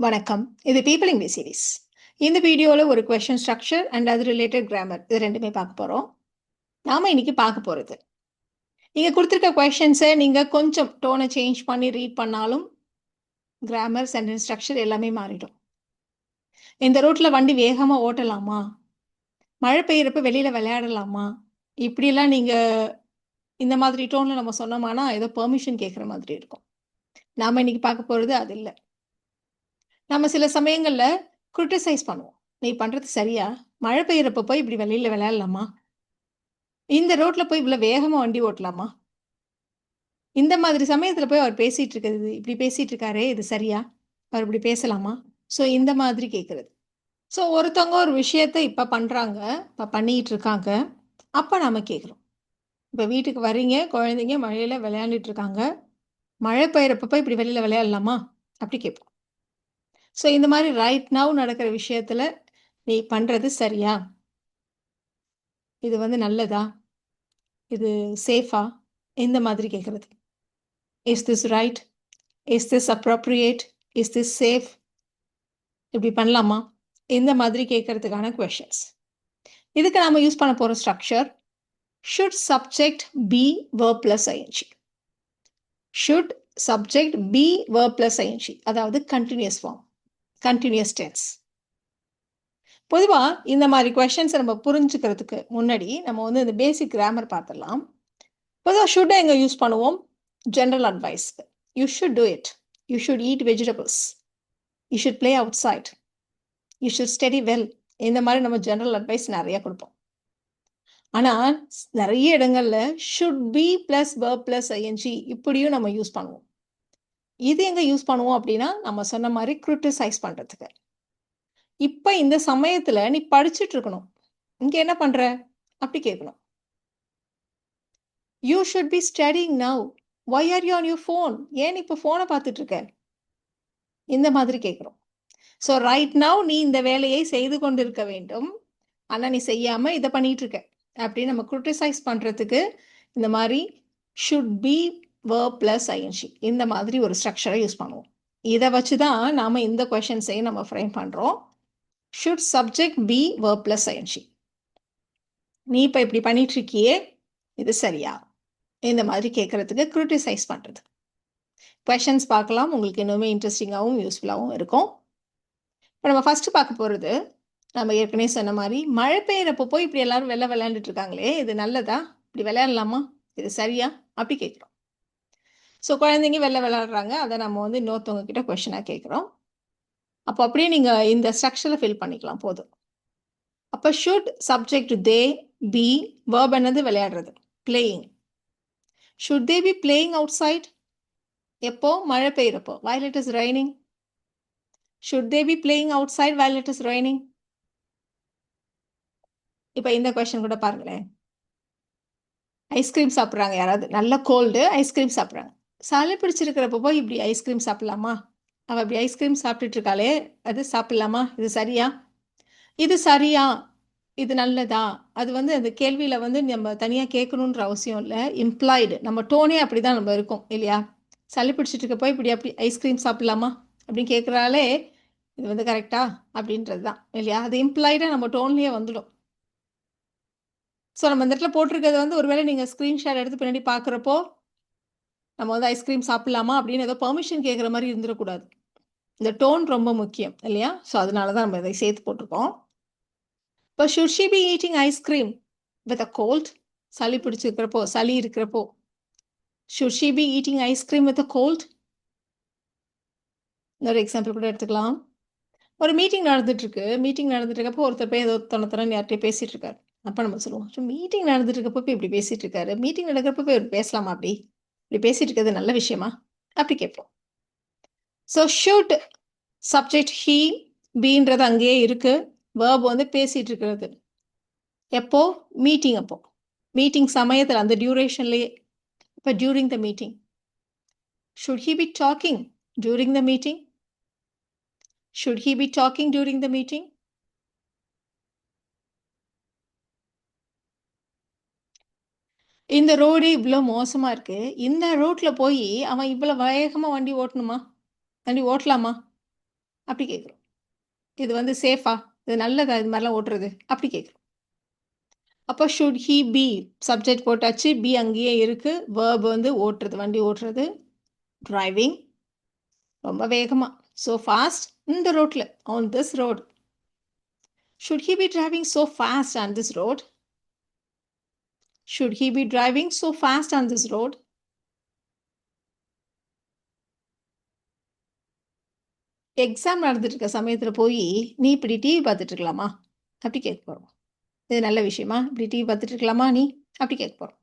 வணக்கம். இது people English series. இந்த வீடியோல ஒரு கொஸ்டின் ஸ்ட்ரக்சர் அண்ட் அது ரிலேட்டட் கிராமர் இது 2மே பார்க்க போறோம். நாம இன்னைக்கு பார்க்க போறது. இங்க குடுத்திருக்க கொஸ்டின்ஸ நீங்க கொஞ்சம் டோன சேஞ்ச் பண்ணி ரீட் பண்ணாலும் கிராமர், சென்டென்ஸ் ஸ்ட்ரக்சர் எல்லாமே மாறிடும். இந்த ரோட்ல வண்டி வேகமா ஓட்டலாமா? மழை பெய்யறப்ப வெளியில விளையாடலாமா? இப்படியெல்லாம் நீங்க இந்த மாதிரி டோன்ல நம்ம சொன்னோமானா, ஏதோ பெர்மிஷன் கேட்கிற மாதிரி இருக்கும். நாம இன்னைக்கு பார்க்க போறது அது இல்ல. நம்ம சில சமயங்கள்ல கிரிட்டிசைஸ் பண்ணுவோம். "நீ பண்றது சரியா? மழை பெய்யறப்ப போய் இப்படி வெளியில விளையாடலாமா? இந்த ரோட்ல போய் இவ்வளோ வேகமா வண்டி ஓட்டலாமா?" இந்த மாதிரி சமயத்துல போய் அவர் பேசிட்டு இருக்கிறது, இப்படி பேசிட்டு இருக்காரே, இது சரியா? அவர் இப்படி பேசலாமா? ஸோ இந்த மாதிரி கேட்கிறது. ஸோ ஒருத்தவங்க ஒரு விஷயத்த இப்ப பண்றாங்க, இப்ப பண்ணிட்டு இருக்காங்க. அப்ப நாம கேட்கிறோம். இப்ப வீட்டுக்கு வர்றீங்க, குழந்தைங்க மழையில விளையாண்டுட்டு இருக்காங்க. மழை பெய்யறப்ப போய் இப்படி வெளியில விளையாடலாமா? அப்படி கேட்போம். ஸோ இந்த மாதிரி ரைட் நவ் நடக்கிற விஷயத்துல நீ பண்றது சரியா? இது நல்லதா? இது சேஃபா? இந்த மாதிரி கேட்கிறது. Is this right? Is this appropriate? Is this safe? இப்படி பண்ணலாமா? இந்த மாதிரி கேட்கறதுக்கான கொஷின்ஸ். இதுக்கு நாம யூஸ் பண்ண போற structure should subject be verb plus ing. Should subject be verb plus ing. அதாவது கண்டினியூஸ் ஃபார்ம், கண்டினியூஸ் டென்ஸ். பொதுவா இந்த மாதிரி கொஷின்ஸை நம்ம புரிஞ்சுக்கிறதுக்கு முன்னாடி நம்ம இந்த பேசிக் கிராமர் பார்த்துடலாம். பொதுவாக ஷுட்டை எங்கே யூஸ் பண்ணுவோம்? ஜென்ரல் அட்வைஸ்க்கு. You should do it. You should eat vegetables. You should play outside. You should study well. இந்த மாதிரி நம்ம ஜென்ரல் அட்வைஸ் நிறைய கொடுப்போம். ஆனால் நிறைய இடங்கள்ல should be plus verb plus ing இப்படியும் நம்ம யூஸ் பண்ணுவோம். இது எங்கே யூஸ் பண்ணுவோம் அப்படின்னா நம்ம சொன்ன மாதிரி கிரிட்டிசைஸ் பண்ணுறதுக்கு. இப்போ இந்த சமயத்தில் நீ படிச்சுட்டு இருக்கணும், இங்கே என்ன பண்ணுற அப்படி கேட்கணும். You should be studying now. Why are you on your phone? ஏன் இப்போ ஃபோனை பார்த்துட்டு இருக்க? இந்த மாதிரி கேட்குறோம். ஸோ ரைட் நவ் நீ இந்த வேலையை செய்து கொண்டிருக்க வேண்டும், ஆனால் நீ செய்யாமல் இதை பண்ணிட்டு இருக்க அப்படின்னு நம்ம கிரிட்டிசைஸ் பண்ணுறதுக்கு இந்த மாதிரி should be verb plus ing இந்த மாதிரி ஒரு ஸ்ட்ரக்சரை யூஸ் பண்ணுவோம். இதை வச்சு தான் நாம் இந்த கொஷின்ஸையும் நம்ம ஃப்ரேம் பண்ணுறோம். Should subject be verb plus ing. நீ இப்போ இப்படி பண்ணிட்டு இருக்கியே, இது சரியா? இந்த மாதிரி கேட்கறதுக்கு கிரிட்டிசைஸ் பண்ணுறது. கொஷின்ஸ் பார்க்கலாம், உங்களுக்கு இன்னுமே இன்ட்ரெஸ்டிங்காகவும் யூஸ்ஃபுல்லாகவும் இருக்கும். இப்போ நம்ம ஃபஸ்ட்டு பார்க்க போகிறது, நம்ம ஏற்கனவே சொன்ன மாதிரி மழை பெய்யறப்போ போய் இப்படி எல்லாரும் வெளில விளையாண்டுட்டு இருக்காங்களே, இது நல்லதா? இப்படி விளையாடலாமா? இது சரியா? அப்படி கேட்குறோம். ஸோ குழந்தைங்க வெளில விளையாடுறாங்க, அதை நம்ம இன்னொருத்தவங்க கிட்ட கொஷினாக கேட்குறோம். அப்போ அப்படியே நீங்கள் இந்த ஸ்ட்ரக்சரை ஃபில் பண்ணிக்கலாம், போதும். அப்போ should subject they be verb என்னது? விளையாடுறது, playing. Should they be playing outside? எப்போ? மழை பெய்யறப்போ, while it is raining. Should they be playing outside while it is raining? இப்போ இந்த கொஸ்டின் கூட பாருங்களேன். ஐஸ்கிரீம் சாப்பிட்றாங்க யாராவது, நல்ல கோல்டு, ஐஸ்கிரீம் சாப்பிட்றாங்க. சளி பிடிச்சிருக்கிறப்ப போய் இப்படி ஐஸ்கிரீம் சாப்பிட்லாமா? அவள் இப்படி ஐஸ்கிரீம் சாப்பிட்டுட்டு இருக்காளே, அது சாப்பிட்லாமா? இது சரியா? இது சரியா? இது நல்லதா? அது அந்த கேள்வியில் நம்ம தனியாக கேட்கணுன்ற அவசியம் இல்லை. இம்ப்ளாய்டு நம்ம டோனே அப்படி தான் நம்ம இருக்கும் இல்லையா? சளி பிடிச்சிட்டு இருக்க போய் இப்படி அப்படி ஐஸ்கிரீம் சாப்பிட்லாமா அப்படின்னு கேட்குறாலே, இது கரெக்டா அப்படின்றது தான் இல்லையா? அது இம்ப்ளாய்டாக நம்ம டோன்லேயே வந்துடும். ஸோ நம்ம இந்த இடத்துல போட்டிருக்கிறது ஒருவேளை நீங்கள் ஸ்க்ரீன்ஷாட் எடுத்து பின்னாடி பார்க்குறப்போ நம்ம ஐஸ்கிரீம் சாப்பிட்லாமா அப்படின்னு ஏதோ பெர்மிஷன் கேட்குற மாதிரி இருந்துடக்கூடாது. இந்த டோன் ரொம்ப முக்கியம் இல்லையா? ஸோ அதனால தான் நம்ம இதை சேர்த்து போட்டிருக்கோம். இப்போ should she be eating ice cream with a cold? சளி பிடிச்சிருக்கிறப்போ, சளி இருக்கிறப்போ should she be eating ice cream with a cold? இன்னொரு எக்ஸாம்பிள் கூட எடுத்துக்கலாம். ஒரு மீட்டிங் நடந்துட்டுருக்கு, மீட்டிங் நடந்துட்டு இருக்கப்போ ஒருத்தர் போய் ஏதோ தொண்ணூத்தொன்னு யார்கிட்டயும் பேசிகிட்டு இருக்காரு. அப்போ நம்ம சொல்லுவோம், ஸோ மீட்டிங் நடந்துட்டு இருக்கப்போ போய் இப்படி பேசிகிட்டு இருக்காரு, மீட்டிங் நடக்கிறப்ப போய் பேசலாமா? அப்படி இப்படி பேசிகிட்டு இருக்கிறது நல்ல விஷயமா? அப்படி கேட்போம். ஸோ ஷுட் சப்ஜெக்ட் ஹீ, பீன்றது அங்கேயே இருக்குது. வேர்ப் பேசிகிட்டு இருக்கிறது எப்போ? மீட்டிங் அப்போ, மீட்டிங் சமயத்தில் அந்த டியூரேஷன்லேயே. இப்போ during the meeting. Should he be talking during the meeting? Should he be talking during the meeting? இந்த ரோடு இவ்வளோ மோசமாக இருக்குது, இந்த ரோட்டில் போய் அவன் இவ்வளோ வேகமாக வண்டி ஓட்டணுமா? வண்டி ஓட்டலாமா? அப்படி கேட்குறோம். இது வந்து சேஃபா, இது நல்லதா இது மாதிரிலாம் ஓட்டுறது அப்படி கேட்குறோம். அப்போ ஷுட் ஹி பி சப்ஜெக்ட் போட்டாச்சு, பி அங்கேயே இருக்கு. வேர்ப் வந்து ஓட்டுறது, வண்டி ஓட்டுறது, டிரைவிங் ரொம்ப வேகமா. ஸோ ஃபாஸ்ட் இந்த ரோட்டில், on this road. Should he B driving so fast on this road? Should he be driving so fast on this road? Exam நடந்துட்டு இருக்க சமயத்தில் போய் நீ இப்படி டிவி பார்த்துட்டு இருக்கலாமா அப்படி கேட்க போகிறோம். இது நல்ல விஷயமா? இப்படி டிவி பார்த்துட்டு இருக்கலாமா நீ அப்படி கேட்க போகிறோம்.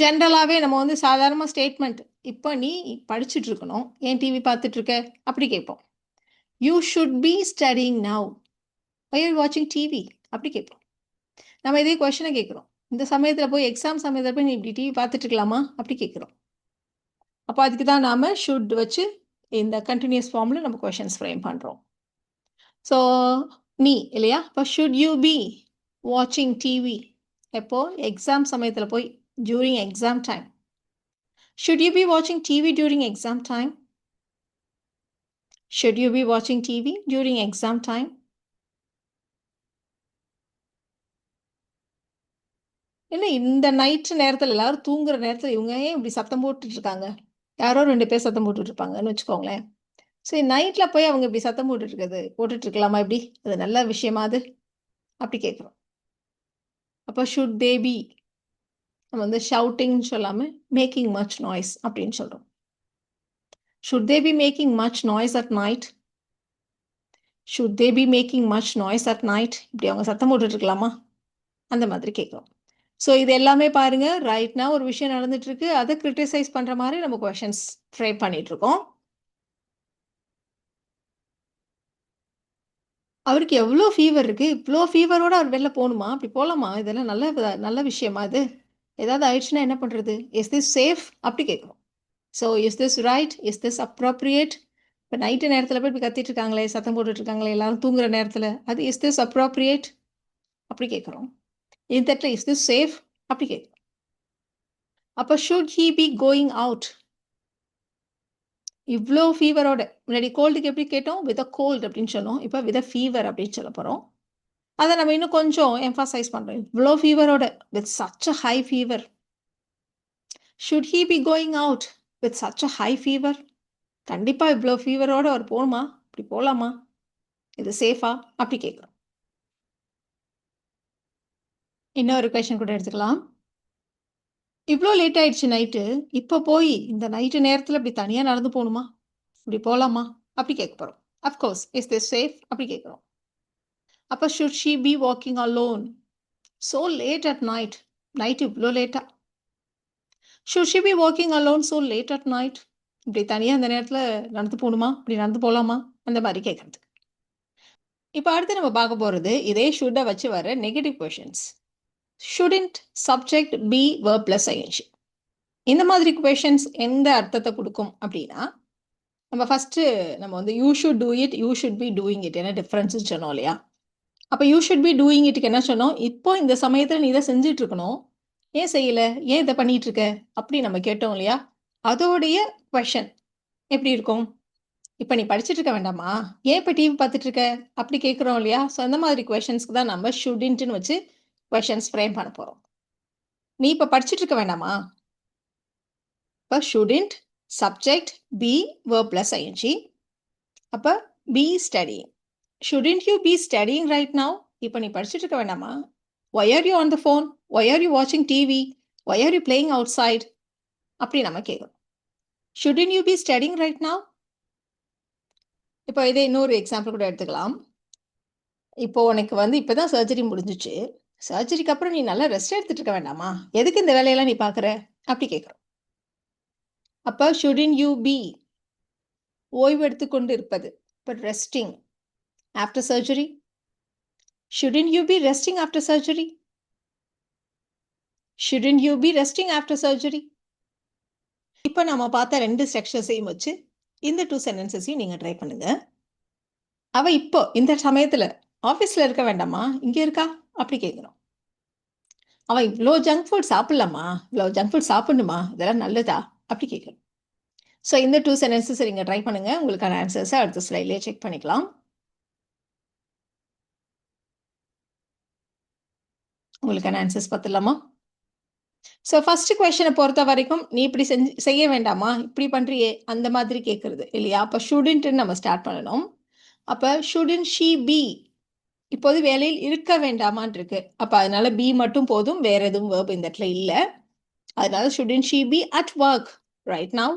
ஜென்ரலாகவே நம்ம வந்து சாதாரணமாக ஸ்டேட்மெண்ட், இப்போ நீ படிச்சுட்டு இருக்கணும், ஏன் டிவி பார்த்துட்டு இருக்க அப்படி கேட்போம். You should be studying now, why are வாட்சிங் டிவி அப்படி கேட்போம். நம்ம இதே கொஷனை கேட்குறோம். இந்த சமயத்தில் போய் எக்ஸாம் சமயத்தில் போய் நீ இப்படி டிவி பார்த்துட்டு இருக்கலாமா அப்படி கேட்குறோம். அப்போ அதுக்கு தான் நாம் ஷுட் வச்சு இந்த கண்டினியூஸ் ஃபார்மில் நம்ம கொஷின்ஸ் ஃப்ரேம் பண்ணுறோம். ஸோ நீ இல்லையா, இப்போ ஷுட் யூ பி வாட்சிங் டிவி எப்போ எக்ஸாம் சமயத்தில் போய், during exam time. Should you B வாட்சிங் TV during exam time? Should you B வாட்சிங் டிவி டியூரிங் எக்ஸாம் டைம்? இல்லை, இந்த நைட்டு நேரத்தில் எல்லாரும் தூங்குற நேரத்தில் இவங்க ஏன் இப்படி சத்தம் போட்டுட்டு இருக்காங்க? யாரோ 2 பேர் சத்தம் போட்டுட்டு இருப்பாங்கன்னு வச்சுக்கோங்களேன். சரி, நைட்டில் போய் அவங்க இப்படி சத்தம் போட்டுட்டு இருக்கலாமா இப்படி? அது நல்ல விஷயமா அது அப்படி கேட்குறோம். அப்போ ஷுட் தே பி, நம்ம வந்து ஷவுட்டிங்னு சொல்லாமல் மேக்கிங் மச் நாய்ஸ் அப்படின்னு சொல்கிறோம். Should they be making much noise at night? Should they be making much noise at night? இப்படி அவங்க சத்தம் போட்டுட்ருக்கலாமா அந்த மாதிரி கேட்குறோம். ஸோ இது எல்லாமே பாருங்கள், ரைட்னா ஒரு விஷயம் நடந்துட்டுருக்கு, அதை கிரிட்டிசைஸ் பண்ணுற மாதிரி நம்ம கொஷின்ஸ் ஃப்ரேம் பண்ணிகிட்ருக்கோம். அவருக்கு எவ்வளோ ஃபீவர் இருக்குது, இவ்வளோ ஃபீவரோடு அவர் வெளில போகணுமா? அப்படி போகலாமா? இதெல்லாம் நல்ல விஷயமா இது? ஏதாவது ஆயிடுச்சுன்னா என்ன பண்ணுறது? இஸ் திஸ் சேஃப் அப்படி கேட்குறோம். So is this right, is this appropriate? இப்போ நைட்டு நேரத்தில் போய் இப்படி கத்திட்டு இருக்காங்களே, சத்தம் போட்டுட்ருக்காங்களே எல்லாரும் தூங்குற நேரத்தில், அது இஸ் திஸ் அப்ராப்ரியேட் அப்படி கேட்குறோம். இந்த இடத்துல இஸ் திஸ் சேஃப் அப்படி கேட்குறோம். அப்போ should he be going out? இவ்வளோ ஃபீவரோட, முன்னாடி கோல்டுக்கு எப்படி கேட்டோம், வித் அ கோல்டு அப்படின்னு சொன்னோம், இப்போ வித் அ ஃபீவர் அப்படின்னு சொல்ல போகிறோம். அதை நம்ம இன்னும் கொஞ்சம் எம்ஃபசைஸ் பண்ணுறோம். இவ்வளோ ஃபீவரோட, with such a high fever. Should he be going out with such a high fever? கண்டிப்பாக இவ்வளோ ஃபீவரோடு அவர் போகணுமா? இப்படி போகலாமா? இது சேஃபா அப்படி கேட்குறோம். இன்னொரு கொஷின் கூட எடுத்துக்கலாம். இவ்வளோ லேட் ஆயிடுச்சு நைட்டு, இப்போ போய் இந்த நைட்டு நேரத்தில் இப்படி தனியாக நடந்து போகணுமா? இப்படி போகலாமா அப்படி கேட்க போகிறோம். அஃப்கோர்ஸ் இஸ் திஸ் சேஃப் அப்படி கேட்குறோம். அப்போ should she B walking alone so late at night? Night இவ்வளோ லேட்டா? Should she B walking alone so late at night? இப்படி தனியாக அந்த நேரத்தில் நடந்து போகணுமா? இப்படி நடந்து போகலாமா அந்த மாதிரி கேட்குறது. இப்போ அடுத்து நம்ம பார்க்க போகிறது இதே ஷுட்டை வச்சு வர negative questions. Shouldn't subject be verb plus ing. இந்த மாதிரி கொஷின்ஸ் எந்த அர்த்தத்தை கொடுக்கும் அப்படின்னா, நம்ம ஃபஸ்ட்டு நம்ம வந்து you should do it, you should be doing it, என்ன டிஃப்ரென்ஸ்னு சொன்னோம் இல்லையா? அப்போ யூ ஷுட் பி டூயிங் இட்டுக்கு என்ன சொன்னோம், இப்போ இந்த சமயத்தில் நீ இதை செஞ்சுட்டு இருக்கணும், ஏன் செய்யலை, ஏன் இதை பண்ணிட்டு இருக்க அப்படி நம்ம கேட்டோம் இல்லையா? அதோடைய கொஷன் எப்படி இருக்கும்? இப்போ நீ படிச்சுட்டு இருக்க வேண்டாமா, ஏன் இப்போ டிவி பார்த்துட்டு இருக்க அப்படி கேட்குறோம் இல்லையா? ஸோ அந்த மாதிரி கொஷின்ஸ்க்கு தான் நம்ம ஷுடின்ட்டுன்னு வச்சு கொஷின்ஸ் ஃப்ரேம் பண்ண போகிறோம். நீ இப்போ படிச்சுட்டு இருக்க வேண்டாமா? இப்போ shouldn't subject be verb plus ing. அப்போ be studying. Shouldn't you be studying right now? இப்போ நீ படிச்சுட்டு இருக்க வேண்டாமா? why are you on the phone? why are you watching TV? why are you playing outside? அப்படி நம்ம கேட்குறோம். Shouldn't you be studying right now? இப்போ இதே இன்னொரு எக்ஸாம்பிள் கூட எடுத்துக்கலாம். இப்போ உனக்கு வந்து இப்போ தான் சர்ஜரி முடிஞ்சிச்சு, சர்ஜரிக்கு அப்புறம் நீ நல்லா ரெஸ்ட் எடுத்துட்டு இருக்க வேண்டாமா, எதுக்கு இந்த வேலையெல்லாம் நீ பார்க்குற அப்படி கேட்குறோம். அப்போ ஷுடின்ட் யூ பி ஓய்வு எடுத்துக்கொண்டு இருப்பது, இப்போ resting after surgery? Shouldn't you be resting after surgery? Shouldn't you be resting after surgery? இப்போ நம்ம பார்த்த 2 ஸ்ட்ரக்சர்ஸையும் வச்சு இந்த 2 சென்டென்சஸையும் நீங்கள் ட்ரை பண்ணுங்க. அவள் இப்போ இந்த சமயத்தில் ஆஃபீஸில் இருக்க வேண்டாமா, இங்கே இருக்கா அப்படி கேட்குறோம். அவன் இவ்வளோ ஜங்க் ஃபுட் சாப்பிட்லாமா, இவ்வளோ ஜங்க் ஃபுட் சாப்பிடணுமா, இதெல்லாம் நல்லதா அப்படி கேட்குறோம். ஸோ இந்த 2 சென்டென்சஸ் நீங்க ட்ரை பண்ணுங்க. உங்களுக்கான ஆன்சர்ஸ அடுத்த ஸ்லைட்லயே செக் பண்ணிக்கலாம். உங்களுக்கான ஆன்சர்ஸ் பார்த்துடலாமா? ஸோ ஃபர்ஸ்ட் கொஸ்டின பொறுத்த வரைக்கும், நீ இப்படி செய்ய வேண்டாமா? இப்படி பண்றியே, அந்த மாதிரி கேட்கறது இல்லையா? அப்ப ஷுடன்ட்ன்னு நம்ம ஸ்டார்ட் பண்ணணும். அப்ப ஷுடன்ட் ஷி பி இப்போது வேலையில் இருக்க வேண்டாமான்னு இருக்கு. அப்ப அதனால பி மட்டும் போதும். வேற எதுவும் வெர்ப் இந்த இடத்துல இல்ல. அதனால shouldn't she be at work right now?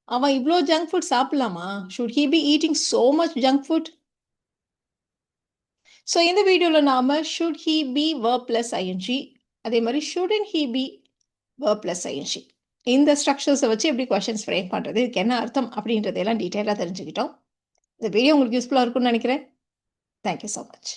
அவன் இவ்ளோ ஜங்க் ஃபுட் சாப்பிடலாமா? Should he be eating so much junk food? So இந்த வீடியோல நாம should he be verb plus I N G, அதே மாதிரி shouldn't he be verb plus I N G, இந்த ஸ்ட்ரக்சர்ஸை வச்சு எப்படி கொஸ்டின்ஸ் ஃப்ரேம் பண்ணுறது, இதுக்கு என்ன அர்த்தம் அப்படின்றதெல்லாம் டீட்டெயிலாக தெரிஞ்சுக்கிட்டோம். இந்த வீடியோ உங்களுக்கு யூஸ்ஃபுல்லாக இருக்கும்னு நினைக்கிறேன். Thank you so much.